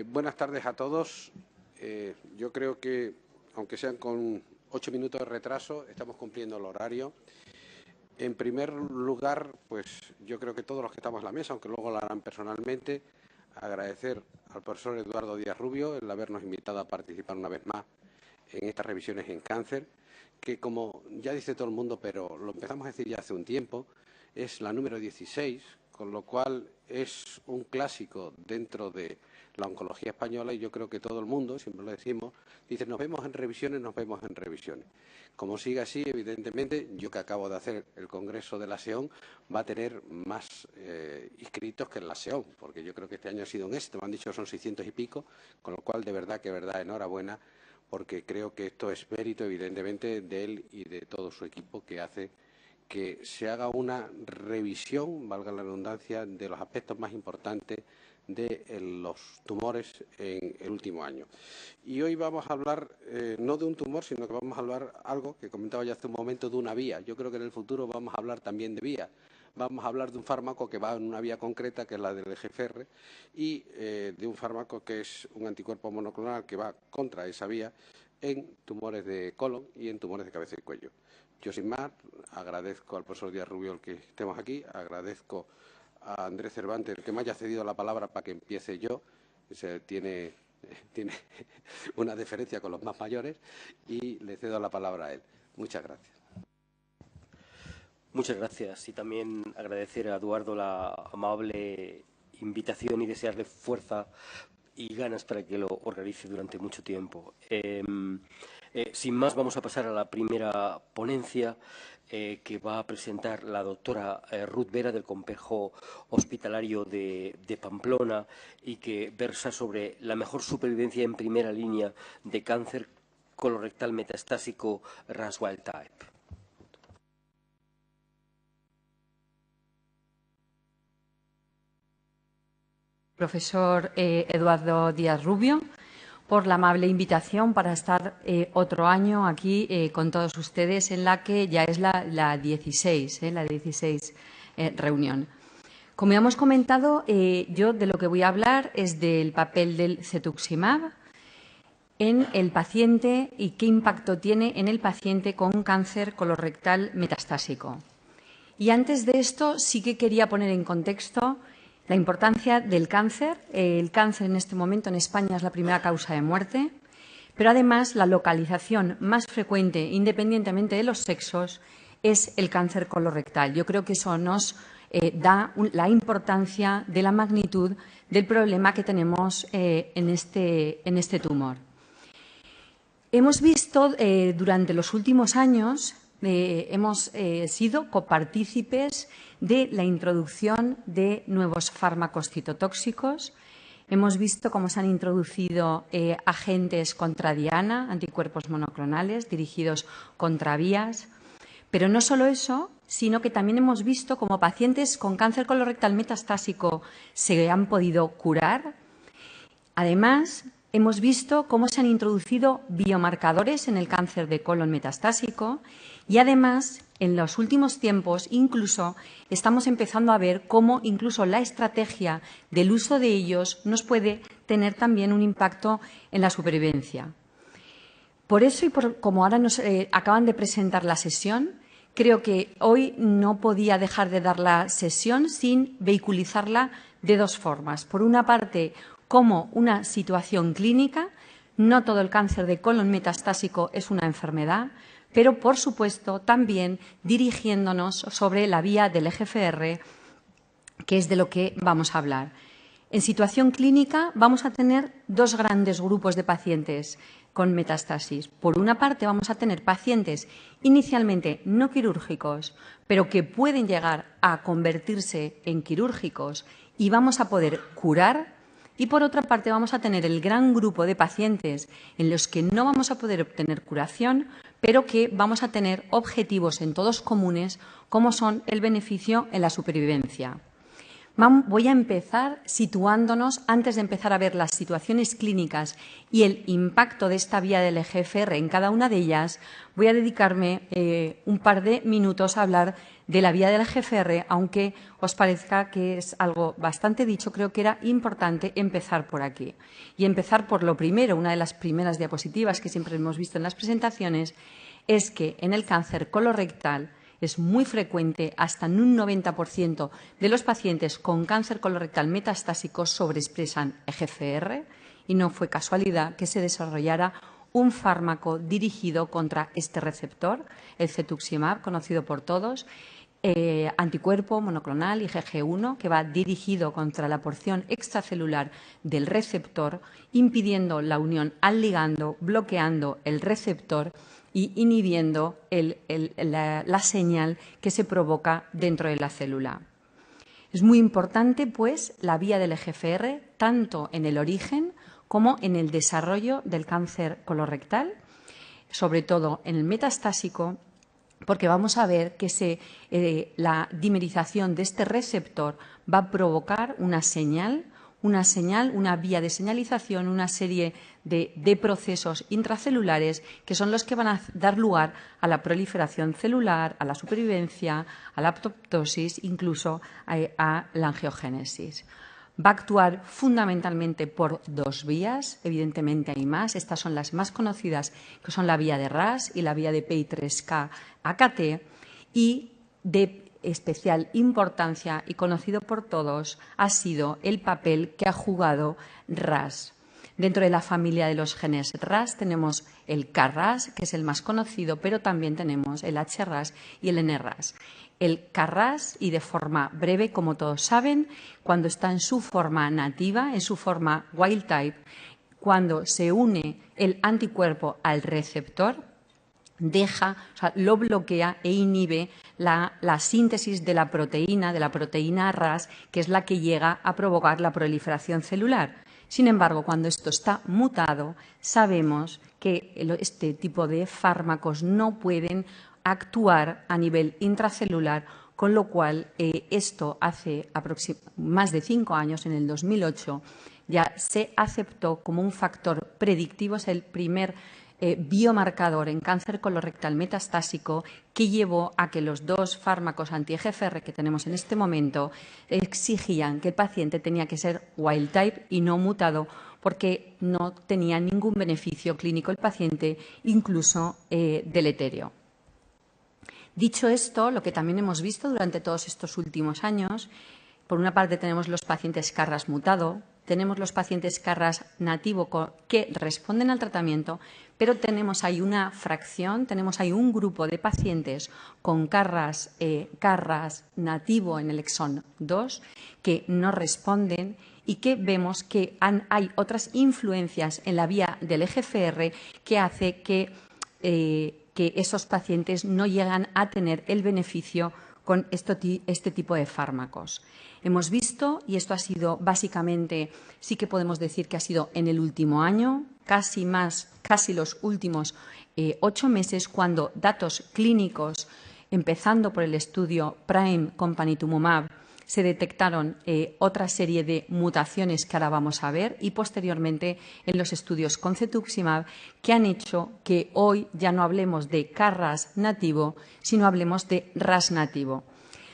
Buenas tardes a todos. Yo creo que, aunque sean con 8 minutos de retraso, estamos cumpliendo el horario. En primer lugar, pues yo creo que todos los que estamos en la mesa, aunque luego lo harán personalmente, agradecer al profesor Eduardo Díaz Rubio el habernos invitado a participar una vez más en estas revisiones en cáncer, que como ya dice todo el mundo, pero lo empezamos a decir ya hace un tiempo, es la número 16, con lo cual es un clásico dentro de la oncología española y yo creo que todo el mundo, siempre lo decimos, dice nos vemos en revisiones, nos vemos en revisiones. Como siga así, evidentemente, yo que acabo de hacer el congreso de la SEON, va a tener más inscritos que en la SEON, porque yo creo que este año ha sido un éxito, me han dicho que son 600 y pico, con lo cual de verdad, enhorabuena, porque creo que esto es mérito, evidentemente, de él y de todo su equipo que hace que se haga una revisión, valga la redundancia, de los aspectos más importantes de los tumores en el último año. Y hoy vamos a hablar no de un tumor, sino que vamos a hablar algo que comentaba ya hace un momento, de una vía. Yo creo que en el futuro vamos a hablar también de vías. Vamos a hablar de un fármaco que va en una vía concreta, que es la del EGFR, y de un fármaco que es un anticuerpo monoclonal que va contra esa vía en tumores de colon y en tumores de cabeza y cuello. Yo, sin más, agradezco al profesor Díaz Rubio el que estemos aquí, agradezco a Andrés Cervantes el que me haya cedido la palabra para que empiece yo, tiene una deferencia con los más mayores y le cedo la palabra a él. Muchas gracias. Muchas gracias y también agradecer a Eduardo la amable invitación y desearle fuerza y ganas para que lo organice durante mucho tiempo. Sin más, vamos a pasar a la primera ponencia que va a presentar la doctora Ruth Vera del Complejo Hospitalario de Pamplona y que versa sobre la mejor supervivencia en primera línea de cáncer colorectal metastásico RAS wild type. Profesor Eduardo Díaz Rubio, por la amable invitación para estar otro año aquí con todos ustedes en la que ya es la 16 reunión. Como ya hemos comentado, yo de lo que voy a hablar es del papel del cetuximab en el paciente y qué impacto tiene en el paciente con cáncer colorectal metastásico. Y antes de esto sí que quería poner en contexto la importancia del cáncer. El cáncer en este momento en España es la primera causa de muerte, pero además la localización más frecuente, independientemente de los sexos, es el cáncer colorectal. Yo creo que eso nos da la importancia de la magnitud del problema que tenemos en este tumor. Hemos visto durante los últimos años hemos sido copartícipes de la introducción de nuevos fármacos citotóxicos. Hemos visto cómo se han introducido agentes contra diana, anticuerpos monoclonales dirigidos contra vías. Pero no solo eso, sino que también hemos visto cómo pacientes con cáncer colorectal metastásico se han podido curar. Además, hemos visto cómo se han introducido biomarcadores en el cáncer de colon metastásico y, además, en los últimos tiempos, incluso estamos empezando a ver cómo incluso la estrategia del uso de ellos nos puede tener también un impacto en la supervivencia. Por eso, y como ahora nos acaban de presentar la sesión, creo que hoy no podía dejar de dar la sesión sin vehiculizarla de dos formas. Por una parte, como una situación clínica, no todo el cáncer de colon metastásico es una enfermedad, pero, por supuesto, también dirigiéndonos sobre la vía del EGFR, que es de lo que vamos a hablar. En situación clínica vamos a tener dos grandes grupos de pacientes con metástasis. Por una parte, vamos a tener pacientes inicialmente no quirúrgicos, pero que pueden llegar a convertirse en quirúrgicos y vamos a poder curar. Y, por otra parte, vamos a tener el gran grupo de pacientes en los que no vamos a poder obtener curación, pero que vamos a tener objetivos en todos comunes, como son el beneficio en la supervivencia. Voy a empezar situándonos, antes de empezar a ver las situaciones clínicas y el impacto de esta vía del EGFR en cada una de ellas, voy a dedicarme un par de minutos a hablar de la vía del GFR, aunque os parezca que es algo bastante dicho, creo que era importante empezar por aquí. Y empezar por lo primero, una de las primeras diapositivas que siempre hemos visto en las presentaciones, es que en el cáncer colorectal es muy frecuente, hasta en un 90% de los pacientes con cáncer colorectal metastásico sobreexpresan EGFR, y no fue casualidad que se desarrollara un fármaco dirigido contra este receptor, el cetuximab, conocido por todos, anticuerpo monoclonal IgG1, que va dirigido contra la porción extracelular del receptor, impidiendo la unión al ligando, bloqueando el receptor y inhibiendo la señal que se provoca dentro de la célula. Es muy importante, pues, la vía del EGFR, tanto en el origen como en el desarrollo del cáncer colorectal, sobre todo en el metastásico, porque vamos a ver que la dimerización de este receptor va a provocar una señal, una vía de señalización, una serie de procesos intracelulares que son los que van a dar lugar a la proliferación celular, a la supervivencia, a la apoptosis, incluso a la angiogénesis. Va a actuar fundamentalmente por dos vías, evidentemente hay más, estas son las más conocidas, que son la vía de RAS y la vía de PI3K-AKT, y de especial importancia y conocido por todos ha sido el papel que ha jugado RAS. Dentro de la familia de los genes RAS tenemos el KRAS, que es el más conocido, pero también tenemos el HRAS y el NRAS. El KRAS, y de forma breve, como todos saben, cuando está en su forma nativa, en su forma wild type, cuando se une el anticuerpo al receptor, lo bloquea e inhibe la síntesis de la proteína RAS, que es la que llega a provocar la proliferación celular. Sin embargo, cuando esto está mutado, sabemos que este tipo de fármacos no pueden actuar a nivel intracelular, con lo cual esto hace más de 5 años, en el 2008, ya se aceptó como un factor predictivo, es el primer biomarcador en cáncer colorectal metastásico que llevó a que los dos fármacos anti-EGFR que tenemos en este momento exigían que el paciente tenía que ser wild type y no mutado, porque no tenía ningún beneficio clínico el paciente, incluso deleterio. Dicho esto, lo que también hemos visto durante todos estos últimos años, por una parte tenemos los pacientes KRAS mutado, tenemos los pacientes KRAS nativo que responden al tratamiento, pero tenemos ahí una fracción, tenemos ahí un grupo de pacientes con KRAS nativo en el exón 2 que no responden y que vemos que hay otras influencias en la vía del EGFR que hace que esos pacientes no llegan a tener el beneficio con este tipo de fármacos. Hemos visto, y esto ha sido básicamente, sí que podemos decir que ha sido en el último año, casi los últimos 8 meses, cuando datos clínicos, empezando por el estudio PRIME con panitumumab, se detectaron otra serie de mutaciones que ahora vamos a ver, y posteriormente en los estudios con cetuximab, que han hecho que hoy ya no hablemos de KRAS nativo, sino hablemos de RAS nativo.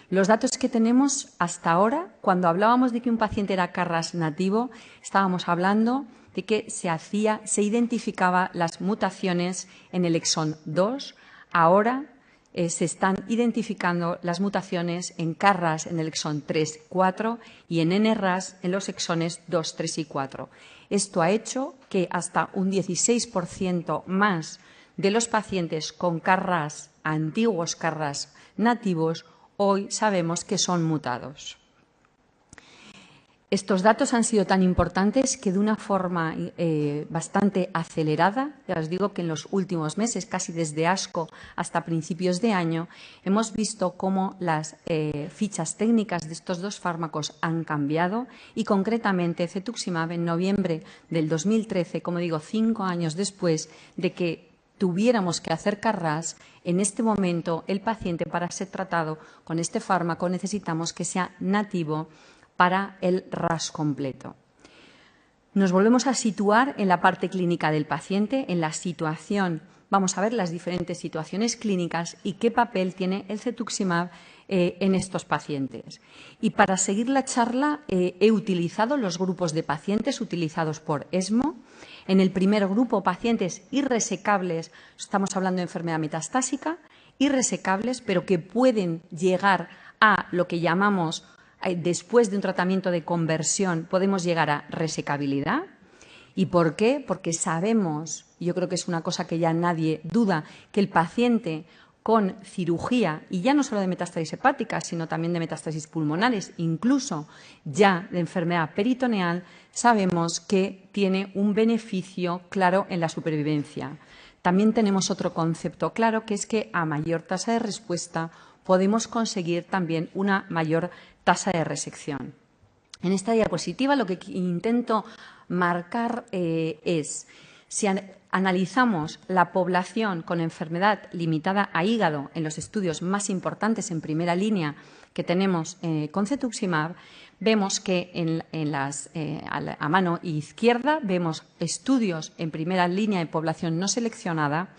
Los datos que tenemos hasta ahora, cuando hablábamos de que un paciente era KRAS nativo, estábamos hablando de que se identificaba las mutaciones en el exón 2. Ahora se están identificando las mutaciones en KRAS en el exón 3, 4 y en NRAS en los exones 2, 3 y 4. Esto ha hecho que hasta un 16% más de los pacientes con KRAS, antiguos KRAS nativos, hoy sabemos que son mutados. Estos datos han sido tan importantes que de una forma bastante acelerada, ya os digo que en los últimos meses, casi desde ASCO hasta principios de año, hemos visto cómo las fichas técnicas de estos dos fármacos han cambiado, y concretamente cetuximab en noviembre del 2013, como digo, 5 años después de que tuviéramos que hacer KRAS, en este momento el paciente, para ser tratado con este fármaco, necesitamos que sea nativo para el RAS completo. Nos volvemos a situar en la parte clínica del paciente, en la situación vamos a ver las diferentes situaciones clínicas y qué papel tiene el cetuximab en estos pacientes. Y para seguir la charla he utilizado los grupos de pacientes utilizados por ESMO. En el primer grupo, pacientes irresecables, estamos hablando de enfermedad metastásica, irresecables, pero que pueden llegar a lo que llamamos, después de un tratamiento de conversión, podemos llegar a resecabilidad. ¿Y por qué? Porque sabemos, yo creo que es una cosa que ya nadie duda, que el paciente con cirugía, y ya no solo de metástasis hepática, sino también de metástasis pulmonares, incluso ya de enfermedad peritoneal, sabemos que tiene un beneficio claro en la supervivencia. También tenemos otro concepto claro, que es que a mayor tasa de respuesta podemos conseguir también una mayor tasa de resección. En esta diapositiva lo que intento marcar es, si analizamos la población con enfermedad limitada a hígado en los estudios más importantes en primera línea que tenemos con cetuximab, vemos que a mano izquierda vemos estudios en primera línea de población no seleccionada,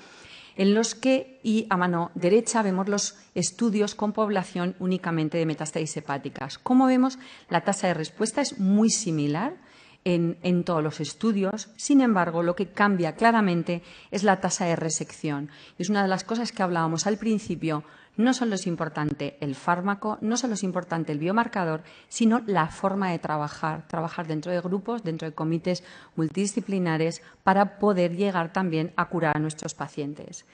en los que, y a mano derecha, vemos los estudios con población únicamente de metástasis hepáticas. Como vemos, la tasa de respuesta es muy similar en todos los estudios. Sin embargo, lo que cambia claramente es la tasa de resección. Es una de las cosas que hablábamos al principio. No solo es importante el fármaco, no solo es importante el biomarcador, sino la forma de trabajar dentro de grupos, dentro de comités multidisciplinares, para poder llegar también a curar a nuestros pacientes.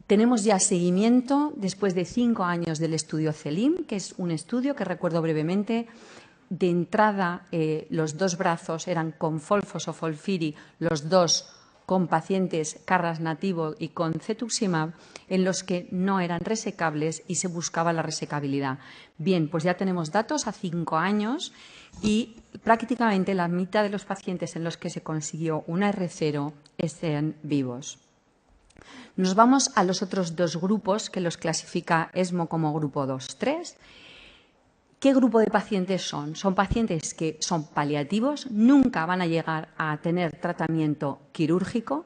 Tenemos ya seguimiento después de 5 años del estudio CELIM, que es un estudio que recuerdo brevemente. De entrada, los 2 brazos eran con Folfos o Folfiri, los 2 con pacientes Carras nativo y con cetuximab, en los que no eran resecables y se buscaba la resecabilidad. Bien, pues ya tenemos datos a 5 años y prácticamente la mitad de los pacientes en los que se consiguió una R0 están vivos. Nos vamos a los otros 2 grupos que los clasifica ESMO como grupo 2-3. ¿Qué grupo de pacientes son? Son pacientes que son paliativos, nunca van a llegar a tener tratamiento quirúrgico,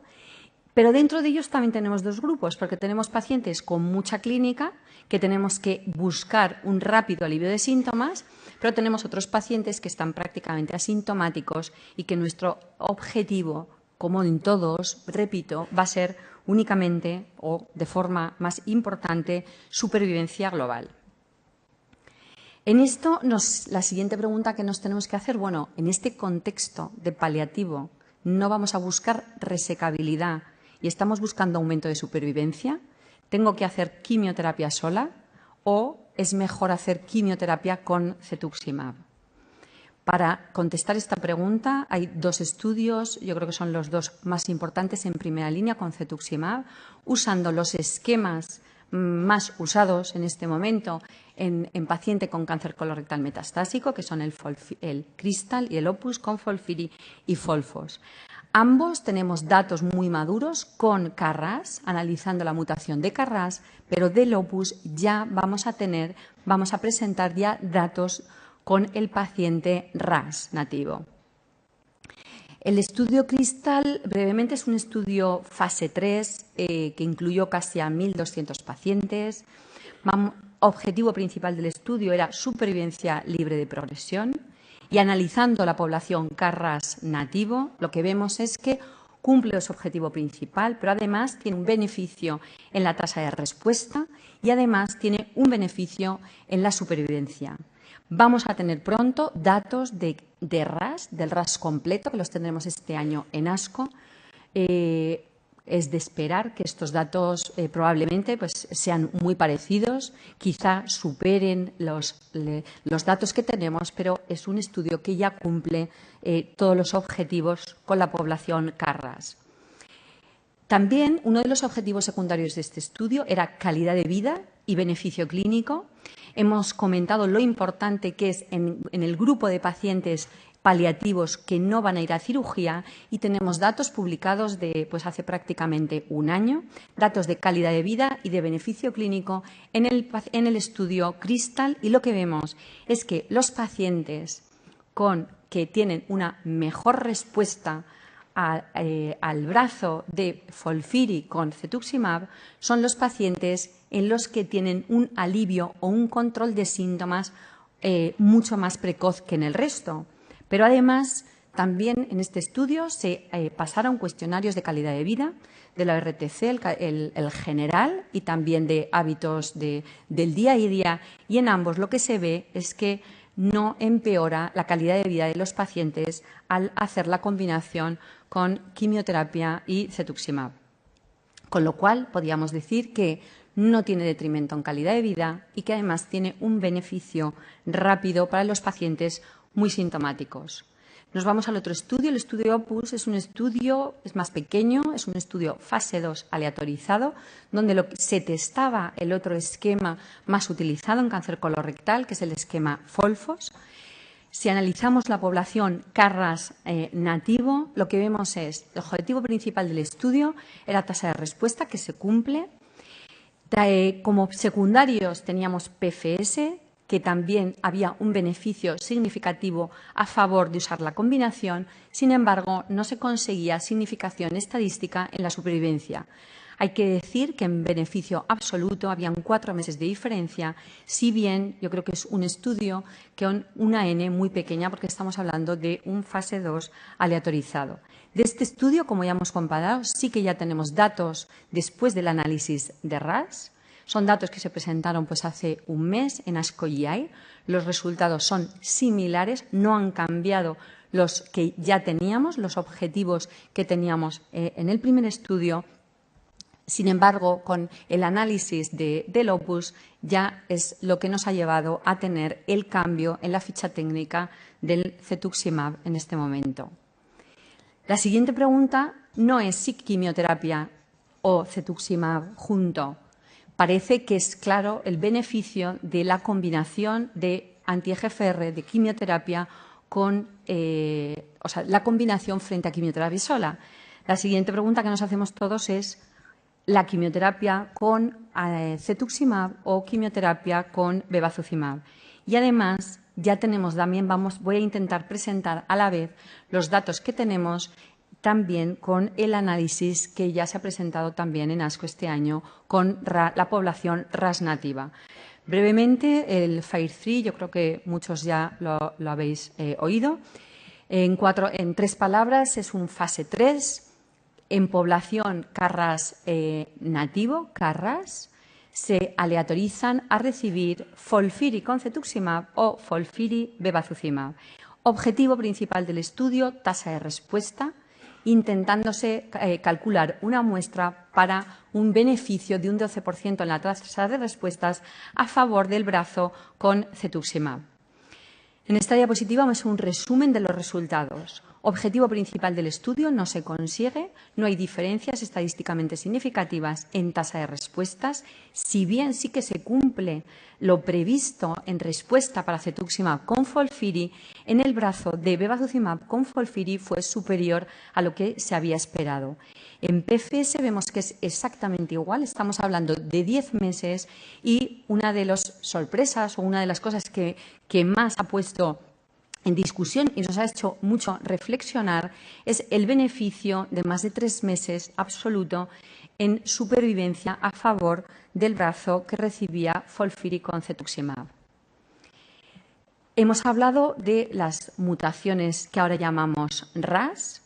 pero dentro de ellos también tenemos 2 grupos, porque tenemos pacientes con mucha clínica, que tenemos que buscar un rápido alivio de síntomas, pero tenemos otros pacientes que están prácticamente asintomáticos y que nuestro objetivo, como en todos, repito, va a ser únicamente o de forma más importante supervivencia global. En esto, la siguiente pregunta que nos tenemos que hacer, bueno, en este contexto de paliativo, ¿no vamos a buscar resecabilidad y estamos buscando aumento de supervivencia? ¿Tengo que hacer quimioterapia sola o es mejor hacer quimioterapia con cetuximab? Para contestar esta pregunta hay 2 estudios, yo creo que son los 2 más importantes en primera línea con cetuximab, usando los esquemas más usados en este momento en paciente con cáncer colorectal metastásico, que son el Crystal y el Opus con Folfiri y Folfos. Ambos tenemos datos muy maduros con Carras, analizando la mutación de Carras, pero del Opus ya vamos a presentar ya datos con el paciente RAS nativo. El estudio Crystal, brevemente, es un estudio fase 3 que incluyó casi a 1.200 pacientes. Objetivo principal del estudio era supervivencia libre de progresión y analizando la población Carras nativo, lo que vemos es que cumple su objetivo principal, pero además tiene un beneficio en la tasa de respuesta y además tiene un beneficio en la supervivencia. Vamos a tener pronto datos del RAS completo, que los tendremos este año en ASCO. Es de esperar que estos datos probablemente sean muy parecidos, quizá superen los datos que tenemos, pero es un estudio que ya cumple todos los objetivos con la población Carras. También uno de los objetivos secundarios de este estudio era calidad de vida y beneficio clínico. Hemos comentado lo importante que es en el grupo de pacientes paliativos que no van a ir a cirugía y tenemos datos publicados de hace prácticamente un año, datos de calidad de vida y de beneficio clínico en el estudio Crystal, y lo que vemos es que los pacientes que tienen una mejor respuesta al brazo de Folfiri con cetuximab son los pacientes en los que tienen un alivio o un control de síntomas mucho más precoz que en el resto. Pero además, también en este estudio se pasaron cuestionarios de calidad de vida, de la RTC, el general, y también de hábitos del día a día, y en ambos lo que se ve es que no empeora la calidad de vida de los pacientes al hacer la combinación con quimioterapia y cetuximab. Con lo cual, podríamos decir que no tiene detrimento en calidad de vida y que además tiene un beneficio rápido para los pacientes muy sintomáticos. Nos vamos al otro estudio. El estudio OPUS es un estudio, es más pequeño, es un estudio fase 2 aleatorizado, donde se testaba el otro esquema más utilizado en cáncer colorectal, que es el esquema FOLFOS. Si analizamos la población KRAS nativo, lo que vemos es el objetivo principal del estudio era tasa de respuesta, que se cumple. Como secundarios teníamos PFS, que también había un beneficio significativo a favor de usar la combinación. Sin embargo, no se conseguía significación estadística en la supervivencia. Hay que decir que en beneficio absoluto habían 4 meses de diferencia, si bien yo creo que es un estudio con una N muy pequeña porque estamos hablando de un fase 2 aleatorizado. De este estudio, como ya hemos comparado, sí que ya tenemos datos después del análisis de RAS. Son datos que se presentaron hace un mes en ASCO GI. Los resultados son similares, no han cambiado los que ya teníamos, los objetivos que teníamos en el primer estudio. Sin embargo, con el análisis del OPUS ya es lo que nos ha llevado a tener el cambio en la ficha técnica del cetuximab en este momento. La siguiente pregunta no es si quimioterapia o cetuximab junto. Parece que es claro el beneficio de la combinación de anti-EGFR, de quimioterapia, la combinación frente a quimioterapia sola. La siguiente pregunta que nos hacemos todos es la quimioterapia con cetuximab o quimioterapia con bevacizumab. Y además, ya tenemos también, voy a intentar presentar a la vez los datos que tenemos también con el análisis que ya se ha presentado también en ASCO este año con la población RAS nativa. Brevemente, el FAIR-3, yo creo que muchos ya lo habéis oído. En 3 palabras, es un fase 3. En población KRAS nativo, KRAS, se aleatorizan a recibir Folfiri con cetuximab o Folfiri bevacizumab. Objetivo principal del estudio, tasa de respuesta, intentándose calcular una muestra para un beneficio de un 12% en la tasa de respuestas a favor del brazo con cetuximab. En esta diapositiva vamos a un resumen de los resultados. Objetivo principal del estudio no se consigue, no hay diferencias estadísticamente significativas en tasa de respuestas, si bien sí que se cumple lo previsto en respuesta para cetuximab con Folfiri, en el brazo de bevacizumab con Folfiri fue superior a lo que se había esperado. En PFS vemos que es exactamente igual, estamos hablando de 10 meses y una de las sorpresas o una de las cosas que más ha puesto en discusión y nos ha hecho mucho reflexionar es el beneficio de más de 3 meses absoluto en supervivencia a favor del brazo que recibía Folfiri con cetuximab. Hemos hablado de las mutaciones que ahora llamamos RAS.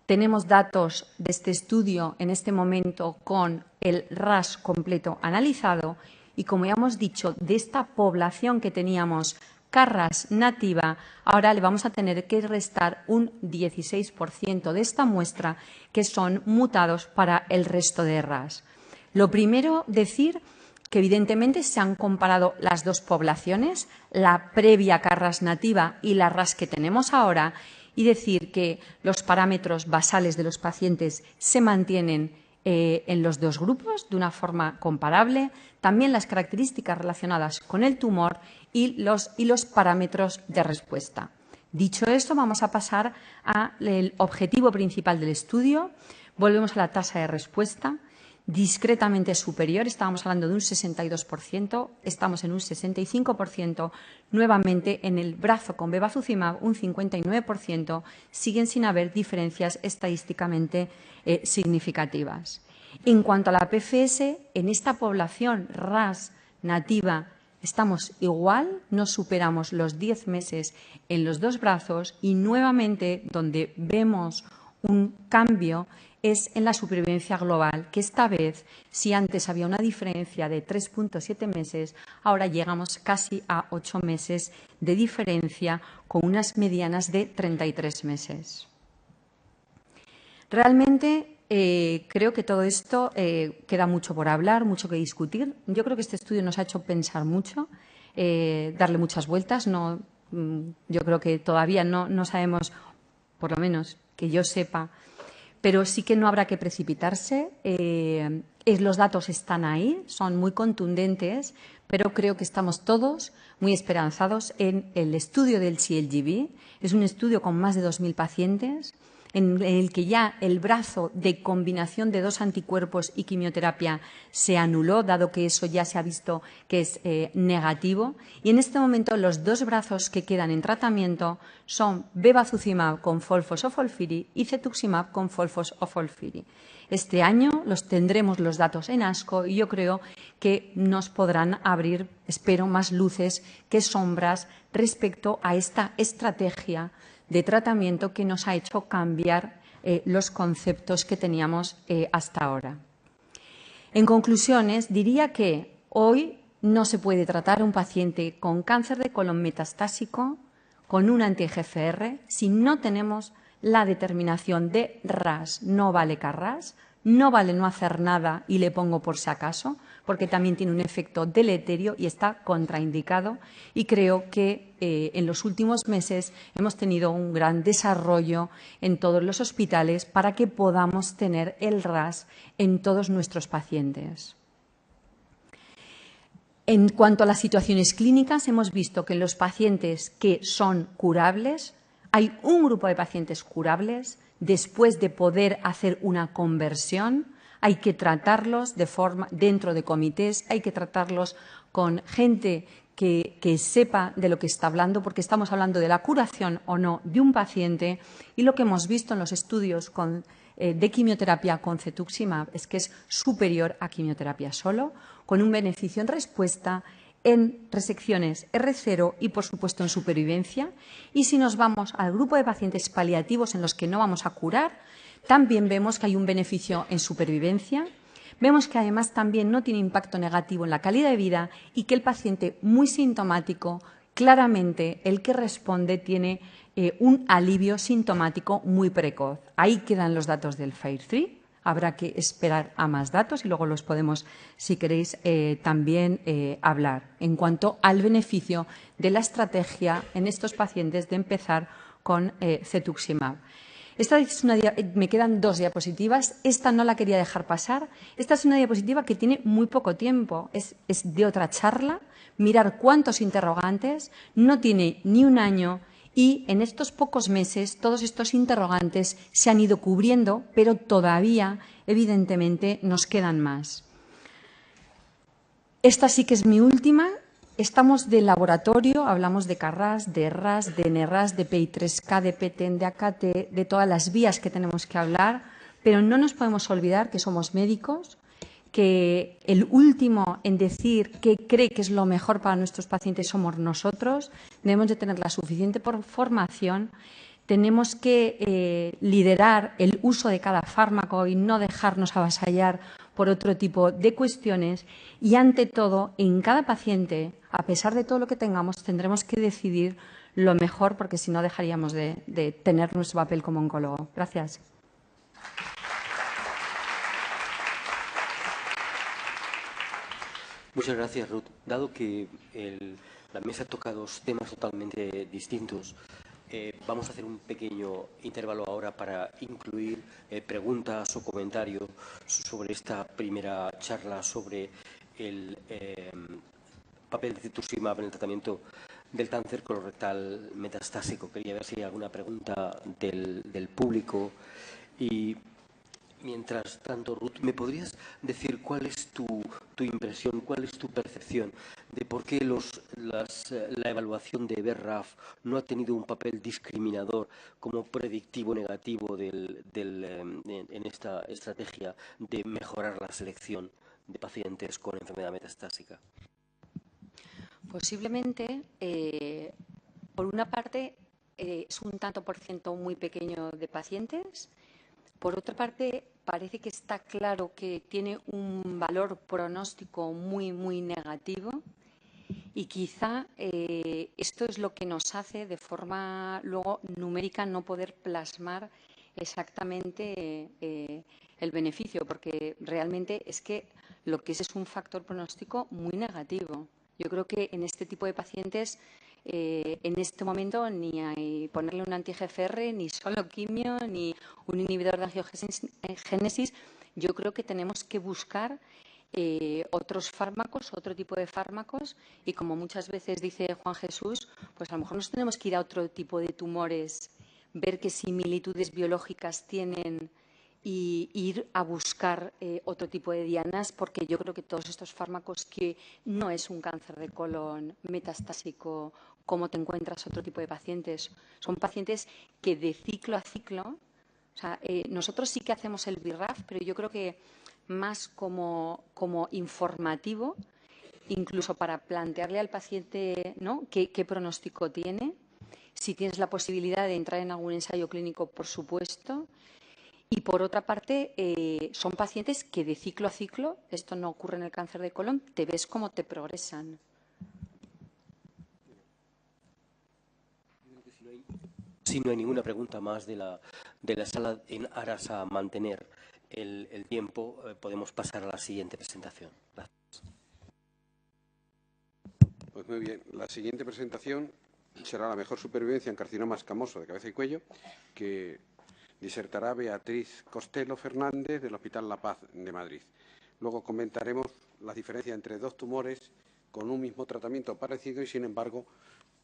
Tenemos datos de este estudio en este momento con el RAS completo analizado y, como ya hemos dicho, de esta población que teníamos KRAS nativa, ahora le vamos a tener que restar un 16% de esta muestra que son mutados para el resto de RAS. Lo primero, decir que evidentemente se han comparado las dos poblaciones, la previa KRAS nativa y la RAS que tenemos ahora, y decir que los parámetros basales de los pacientes se mantienen en los dos grupos de una forma comparable, también las características relacionadas con el tumor y los parámetros de respuesta. Dicho esto, vamos a pasar al objetivo principal del estudio. Volvemos a la tasa de respuesta. discretamente superior, estábamos hablando de un 62%, estamos en un 65%, nuevamente en el brazo con bevacizumab un 59%, siguen sin haber diferencias estadísticamente significativas. En cuanto a la PFS, en esta población RAS nativa estamos igual, no superamos los 10 meses en los dos brazos y nuevamente donde vemos un cambio es en la supervivencia global, que esta vez, si antes había una diferencia de 3,7 meses, ahora llegamos casi a 8 meses de diferencia con unas medianas de 33 meses. Realmente creo que todo esto queda mucho por hablar, mucho que discutir. Yo creo que este estudio nos ha hecho pensar mucho, darle muchas vueltas. Yo creo que todavía no sabemos, por lo menos que yo sepa, pero sí que no habrá que precipitarse. Los datos están ahí, son muy contundentes, pero creo que estamos todos muy esperanzados en el estudio del CLGB. Es un estudio con más de 2.000 pacientes, en el que ya el brazo de combinación de dos anticuerpos y quimioterapia se anuló, dado que eso ya se ha visto que es negativo. Y en este momento los dos brazos que quedan en tratamiento son bevacizumab con folfos o FOLFIRI y cetuximab con folfos o FOLFIRI. Este año tendremos los datos en ASCO y yo creo que nos podrán abrir, espero, más luces que sombras respecto a esta estrategia de tratamiento que nos ha hecho cambiar los conceptos que teníamos hasta ahora. En conclusiones, diría que hoy no se puede tratar a un paciente con cáncer de colon metastásico con un anti-EGFR si no tenemos la determinación de RAS, no vale CARRAS, no vale no hacer nada y le pongo por si acaso, porque también tiene un efecto deleterio y está contraindicado. Y creo que en los últimos meses hemos tenido un gran desarrollo en todos los hospitales para que podamos tener el RAS en todos nuestros pacientes. En cuanto a las situaciones clínicas, hemos visto que en los pacientes que son curables, hay un grupo de pacientes curables. Después de poder hacer una conversión, hay que tratarlos dentro de comités, hay que tratarlos con gente que sepa de lo que está hablando, porque estamos hablando de la curación o no de un paciente. Y lo que hemos visto en los estudios de quimioterapia con cetuximab es que es superior a quimioterapia solo, con un beneficio en respuesta, en resecciones R0 y, por supuesto, en supervivencia. Y si nos vamos al grupo de pacientes paliativos en los que no vamos a curar, también vemos que hay un beneficio en supervivencia. Vemos que, además, también no tiene impacto negativo en la calidad de vida y que el paciente muy sintomático, claramente el que responde, tiene un alivio sintomático muy precoz. Ahí quedan los datos del Phase 3. Habrá que esperar a más datos y luego los podemos, si queréis, también hablar en cuanto al beneficio de la estrategia en estos pacientes de empezar con cetuximab. Me quedan dos diapositivas. Esta no la quería dejar pasar. Esta es una diapositiva que tiene muy poco tiempo. Es de otra charla. Mirar cuántos interrogantes. No tiene ni un año. Y en estos pocos meses todos estos interrogantes se han ido cubriendo, pero todavía, evidentemente, nos quedan más. Esta sí que es mi última. Estamos de laboratorio, hablamos de CARRAS, de RAS, de NERAS, de PI3K, de PTEN, de AKT, de todas las vías que tenemos que hablar, pero no nos podemos olvidar que somos médicos, que el último en decir qué cree que es lo mejor para nuestros pacientes somos nosotros. Debemos de tener la suficiente formación, tenemos que liderar el uso de cada fármaco y no dejarnos avasallar por otro tipo de cuestiones. Y, ante todo, en cada paciente, a pesar de todo lo que tengamos, tendremos que decidir lo mejor, porque si no dejaríamos de tener nuestro papel como oncólogo. Gracias. Muchas gracias, Ruth. Dado que la mesa toca dos temas totalmente distintos, vamos a hacer un pequeño intervalo ahora para incluir preguntas o comentarios sobre esta primera charla sobre el papel de cetuximab en el tratamiento del cáncer colorectal metastásico. Quería ver si hay alguna pregunta del público y Mientras tanto, Ruth, ¿me podrías decir cuál es tu impresión, cuál es tu percepción de por qué la evaluación de BRAF no ha tenido un papel discriminador como predictivo negativo en esta estrategia de mejorar la selección de pacientes con enfermedad metastásica? Posiblemente, por una parte, es un tanto por ciento muy pequeño de pacientes. Por otra parte, parece que está claro que tiene un valor pronóstico muy, muy negativo y quizá esto es lo que nos hace de forma luego numérica no poder plasmar exactamente el beneficio, porque realmente es que lo que es un factor pronóstico muy negativo. Yo creo que en este tipo de pacientes en este momento ni hay ponerle un anti-GFR, ni solo quimio, ni un inhibidor de angiogénesis. Yo creo que tenemos que buscar otros fármacos, otro tipo de fármacos, y como muchas veces dice Juan Jesús, pues a lo mejor nos tenemos que ir a otro tipo de tumores, ver qué similitudes biológicas tienen y ir a buscar otro tipo de dianas, porque yo creo que todos estos fármacos que no es un cáncer de colon metastásico como te encuentras otro tipo de pacientes, son pacientes que de ciclo a ciclo, o sea, nosotros sí que hacemos el BRAF, pero yo creo que más como informativo, incluso para plantearle al paciente, ¿no?, qué pronóstico tiene, si tienes la posibilidad de entrar en algún ensayo clínico, por supuesto. Y por otra parte, son pacientes que de ciclo a ciclo, esto no ocurre en el cáncer de colon, te ves cómo te progresan. Si no hay ninguna pregunta más de la sala en aras a mantener el tiempo, podemos pasar a la siguiente presentación. Gracias. Pues muy bien. La siguiente presentación será la mejor supervivencia en carcinoma escamoso de cabeza y cuello, que disertará Beatriz Costello Fernández del Hospital La Paz de Madrid. Luego comentaremos la diferencia entre dos tumores con un mismo tratamiento parecido y, sin embargo,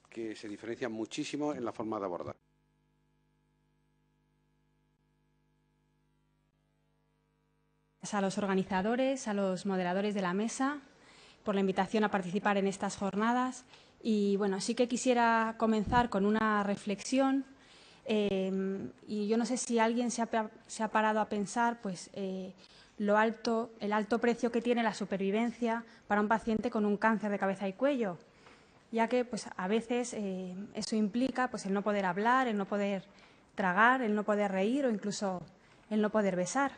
que se diferencian muchísimo en la forma de abordar. A los organizadores, a los moderadores de la mesa, por la invitación a participar en estas jornadas. Y bueno, sí que quisiera comenzar con una reflexión. Y yo no sé si alguien se ha parado a pensar pues, el alto precio que tiene la supervivencia para un paciente con un cáncer de cabeza y cuello, ya que pues, a veces eso implica pues, el no poder hablar, el no poder tragar, el no poder reír o incluso el no poder besar.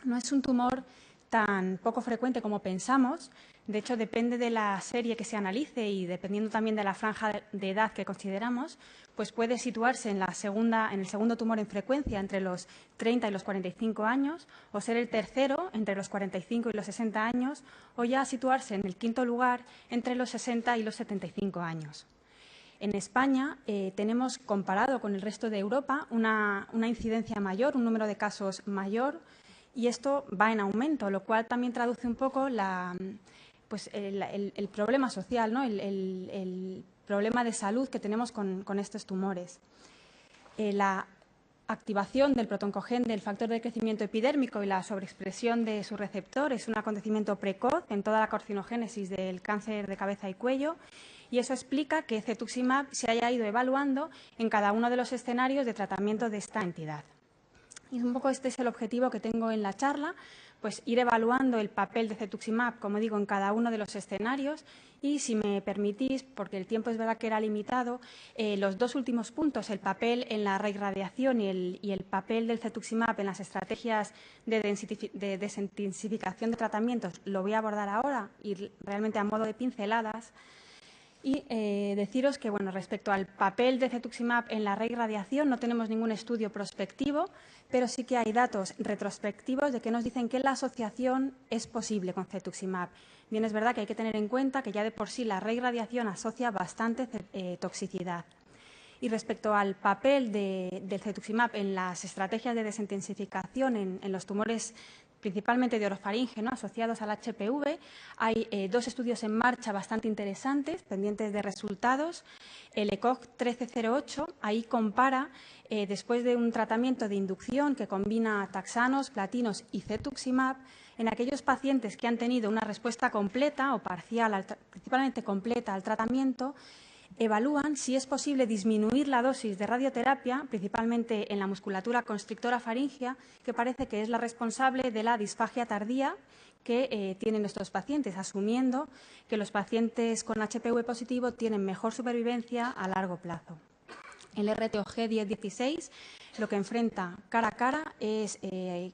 No es un tumor tan poco frecuente como pensamos. De hecho, depende de la serie que se analice y dependiendo también de la franja de edad que consideramos, pues puede situarse en el segundo tumor en frecuencia entre los 30 y los 45 años, o ser el tercero entre los 45 y los 60 años, o ya situarse en el quinto lugar entre los 60 y los 75 años. En España tenemos, comparado con el resto de Europa, una incidencia mayor, un número de casos mayor, y esto va en aumento, lo cual también traduce un poco el problema social, ¿no? el problema de salud que tenemos con estos tumores. La activación del protoncogen del factor de crecimiento epidérmico y la sobreexpresión de su receptor es un acontecimiento precoz en toda la carcinogénesis del cáncer de cabeza y cuello, y eso explica que cetuximab se haya ido evaluando en cada uno de los escenarios de tratamiento de esta entidad. Y un poco este es el objetivo que tengo en la charla, pues ir evaluando el papel de cetuximab, como digo, en cada uno de los escenarios y, si me permitís, porque el tiempo es verdad que era limitado, los dos últimos puntos, el papel en la reirradiación y el papel del cetuximab en las estrategias de desintensificación de tratamientos, lo voy a abordar ahora y realmente a modo de pinceladas. Y deciros que, bueno, respecto al papel de cetuximab en la reirradiación no tenemos ningún estudio prospectivo, pero sí que hay datos retrospectivos de que nos dicen que la asociación es posible con cetuximab. Bien, es verdad que hay que tener en cuenta que ya de por sí la reirradiación asocia bastante toxicidad. Y respecto al papel del cetuximab en las estrategias de desintensificación en los tumores principalmente de orofaringe, ¿no?, asociados al HPV. Hay 2 estudios en marcha bastante interesantes, pendientes de resultados. El ECOG 1308, ahí compara, después de un tratamiento de inducción que combina taxanos, platinos y cetuximab, en aquellos pacientes que han tenido una respuesta completa o parcial, principalmente completa al tratamiento, evalúan si es posible disminuir la dosis de radioterapia, principalmente en la musculatura constrictora faríngea, que parece que es la responsable de la disfagia tardía que tienen estos pacientes, asumiendo que los pacientes con HPV positivo tienen mejor supervivencia a largo plazo. El RTOG 1016 lo que enfrenta cara a cara es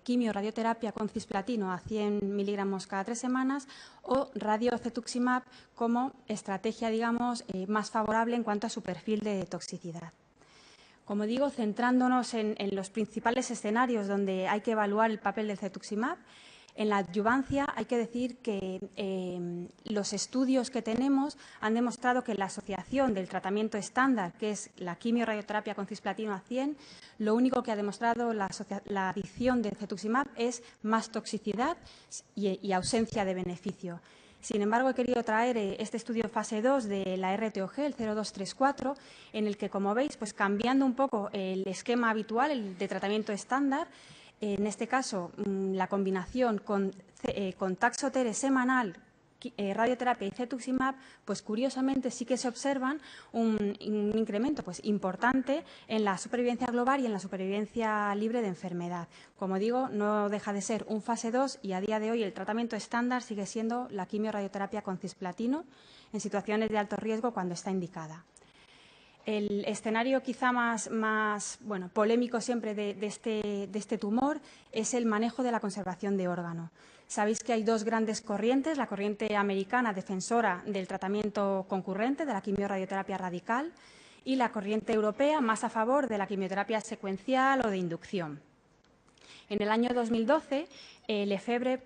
quimio-radioterapia con cisplatino a 100 miligramos cada 3 semanas o radiocetuximab como estrategia, digamos, más favorable en cuanto a su perfil de toxicidad. Como digo, centrándonos en los principales escenarios donde hay que evaluar el papel del cetuximab, en la adyuvancia hay que decir que los estudios que tenemos han demostrado que la asociación del tratamiento estándar, que es la quimio-radioterapia con cisplatino a 100, lo único que ha demostrado la adición de cetuximab es más toxicidad y ausencia de beneficio. Sin embargo, he querido traer este estudio fase 2 de la RTOG, el 0234, en el que, como veis, pues cambiando un poco el esquema habitual, el de tratamiento estándar, en este caso, la combinación con taxotere semanal, radioterapia y cetuximab, pues curiosamente sí que se observan un incremento pues importante en la supervivencia global y en la supervivencia libre de enfermedad. Como digo, no deja de ser un fase 2 y a día de hoy el tratamiento estándar sigue siendo la quimio-radioterapia con cisplatino en situaciones de alto riesgo cuando está indicada. El escenario quizá más polémico siempre de este tumor es el manejo de la conservación de órgano. Sabéis que hay 2 grandes corrientes, la corriente americana defensora del tratamiento concurrente, de la quimio-radioterapia radical, y la corriente europea más a favor de la quimioterapia secuencial o de inducción. En el año 2012, Lefebvre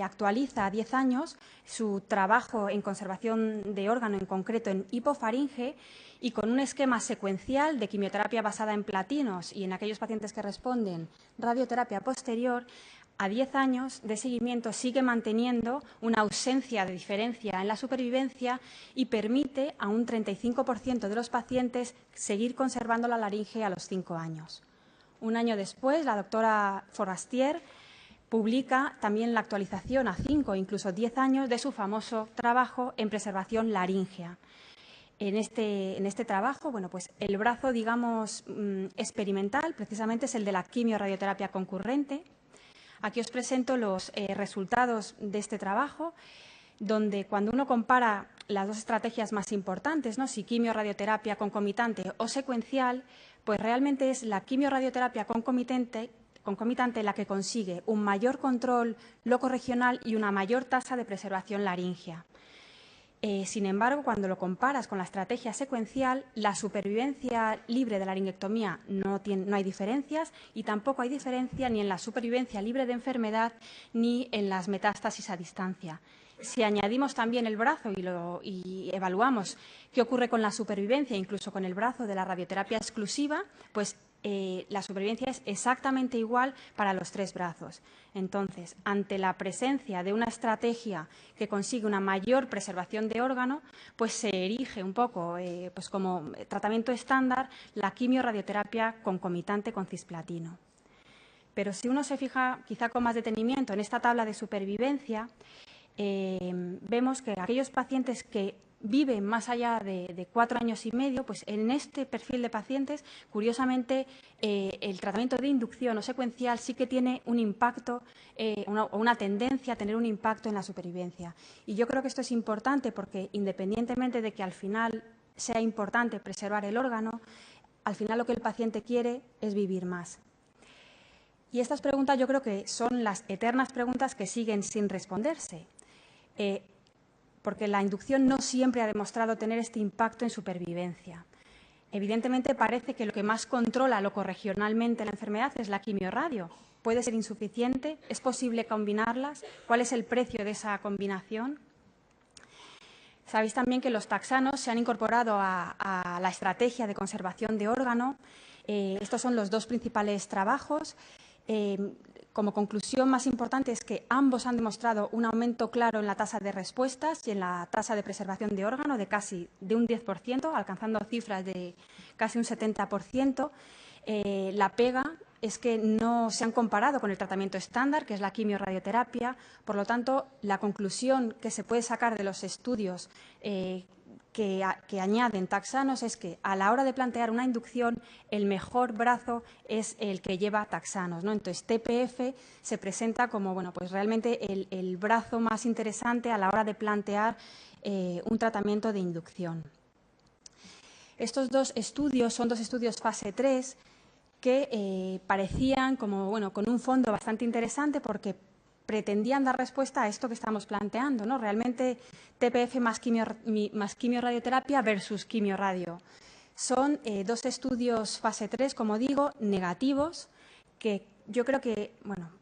actualiza a 10 años su trabajo en conservación de órgano, en concreto en hipofaringe, y con un esquema secuencial de quimioterapia basada en platinos y en aquellos pacientes que responden radioterapia posterior, a 10 años de seguimiento sigue manteniendo una ausencia de diferencia en la supervivencia y permite a un 35% de los pacientes seguir conservando la laringe a los 5 años. Un año después, la doctora Forrastier publica también la actualización a 5 e incluso 10 años de su famoso trabajo en preservación laríngea. En este trabajo, bueno, pues el brazo, digamos, experimental, precisamente es el de la quimio-radioterapia concurrente. Aquí os presento los resultados de este trabajo, donde cuando uno compara las 2 estrategias más importantes, ¿no?, si quimio-radioterapia concomitante o secuencial, pues realmente es la quimio-radioterapia concomitante la que consigue un mayor control locorregional y una mayor tasa de preservación laríngea. Sin embargo, cuando lo comparas con la estrategia secuencial, la supervivencia libre de laringectomía no hay diferencias y tampoco hay diferencia ni en la supervivencia libre de enfermedad ni en las metástasis a distancia. Si añadimos también el brazo y evaluamos qué ocurre con la supervivencia, incluso con el brazo de la radioterapia exclusiva, pues la supervivencia es exactamente igual para los 3 brazos. Entonces, ante la presencia de una estrategia que consigue una mayor preservación de órgano, pues se erige un poco pues como tratamiento estándar la quimio-radioterapia concomitante con cisplatino. Pero si uno se fija quizá con más detenimiento en esta tabla de supervivencia, vemos que aquellos pacientes que viven más allá de 4 años y medio, pues en este perfil de pacientes, curiosamente, el tratamiento de inducción o secuencial sí que tiene un impacto o una tendencia a tener un impacto en la supervivencia. Y yo creo que esto es importante porque, independientemente de que al final sea importante preservar el órgano, al final lo que el paciente quiere es vivir más. Y estas preguntas yo creo que son las eternas preguntas que siguen sin responderse. Porque la inducción no siempre ha demostrado tener este impacto en supervivencia. Evidentemente parece que lo que más controla locorregionalmente la enfermedad es la quimio-radio. ¿Puede ser insuficiente? ¿Es posible combinarlas? ¿Cuál es el precio de esa combinación? Sabéis también que los taxanos se han incorporado a la estrategia de conservación de órgano. Estos son los 2 principales trabajos. Como conclusión más importante es que ambos han demostrado un aumento claro en la tasa de respuestas y en la tasa de preservación de órgano de un 10%, alcanzando cifras de casi un 70%. La pega es que no se han comparado con el tratamiento estándar, que es la quimiorradioterapia. Por lo tanto, la conclusión que se puede sacar de los estudios que añaden taxanos es que a la hora de plantear una inducción el mejor brazo es el que lleva taxanos, ¿no? Entonces, TPF se presenta como pues realmente el brazo más interesante a la hora de plantear un tratamiento de inducción. Estos dos estudios son dos estudios fase 3 que parecían como, con un fondo bastante interesante porque pretendían dar respuesta a esto que estamos planteando, ¿no? Realmente TPF más quimiorradioterapia versus quimiorradio. Son dos estudios fase 3, como digo, negativos, que yo creo que,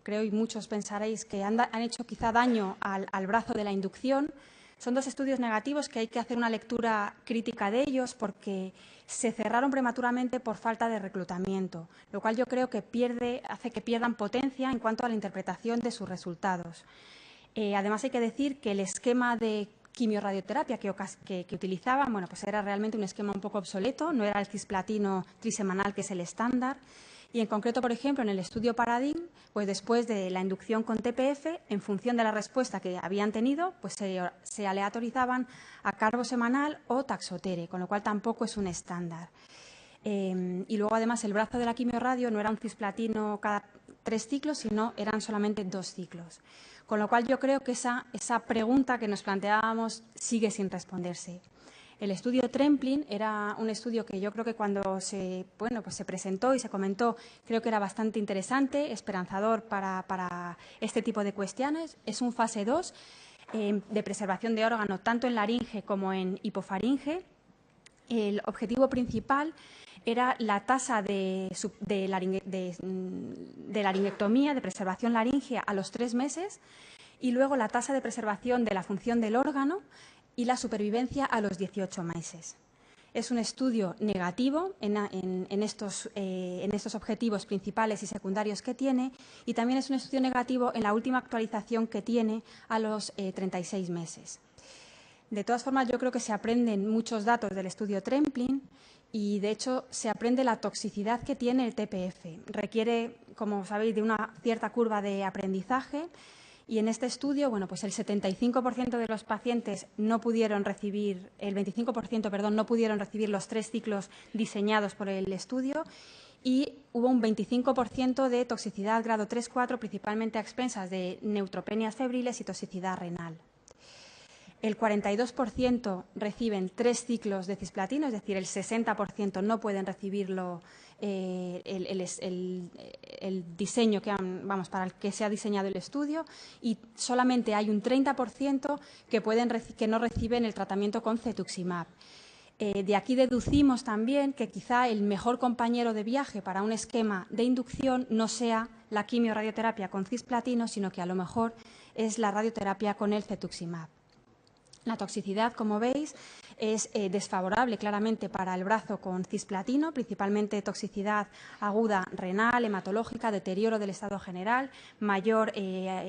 creo y muchos pensaréis que han hecho quizá daño al brazo de la inducción. Son dos estudios negativos que hay que hacer una lectura crítica de ellos porque se cerraron prematuramente por falta de reclutamiento, lo cual yo creo que hace que pierdan potencia en cuanto a la interpretación de sus resultados. Además, hay que decir que el esquema de quimiorradioterapia que utilizaban pues era realmente un esquema un poco obsoleto, no era el cisplatino trisemanal, que es el estándar. Y en concreto, por ejemplo, en el estudio Paradigm, pues después de la inducción con TPF, en función de la respuesta que habían tenido, pues se aleatorizaban a carbo semanal o taxotere, con lo cual tampoco es un estándar. Y luego, además, el brazo de la quimiorradio no era un cisplatino cada 3 ciclos, sino eran solamente 2 ciclos. Con lo cual, yo creo que esa pregunta que nos planteábamos sigue sin responderse. El estudio Tremplin era un estudio que yo creo que cuando se presentó y se comentó, creo que era bastante interesante, esperanzador para este tipo de cuestiones. Es un fase 2 de preservación de órgano tanto en laringe como en hipofaringe. El objetivo principal era la tasa de laringectomía, de preservación laringea a los 3 meses y luego la tasa de preservación de la función del órgano y la supervivencia a los 18 meses. Es un estudio negativo en estos objetivos principales y secundarios que tiene y también es un estudio negativo en la última actualización que tiene a los 36 meses. De todas formas, yo creo que se aprenden muchos datos del estudio Tremplin y, de hecho, se aprende la toxicidad que tiene el TPF. Requiere, como sabéis, de una cierta curva de aprendizaje. Y en este estudio, pues el 75% de los pacientes no pudieron recibir, el 25%, no pudieron recibir los 3 ciclos diseñados por el estudio y hubo un 25% de toxicidad grado 3-4, principalmente a expensas de neutropenias febriles y toxicidad renal. El 42% reciben 3 ciclos de cisplatino, es decir, el 60% no pueden recibirlo, el diseño para el que se ha diseñado el estudio, y solamente hay un 30% que no reciben el tratamiento con cetuximab. De aquí deducimos también que quizá el mejor compañero de viaje para un esquema de inducción no sea la quimiorradioterapia con cisplatino, sino que a lo mejor es la radioterapia con el cetuximab. La toxicidad, como veis, es desfavorable claramente para el brazo con cisplatino, principalmente toxicidad aguda renal, hematológica, deterioro del estado general, mayor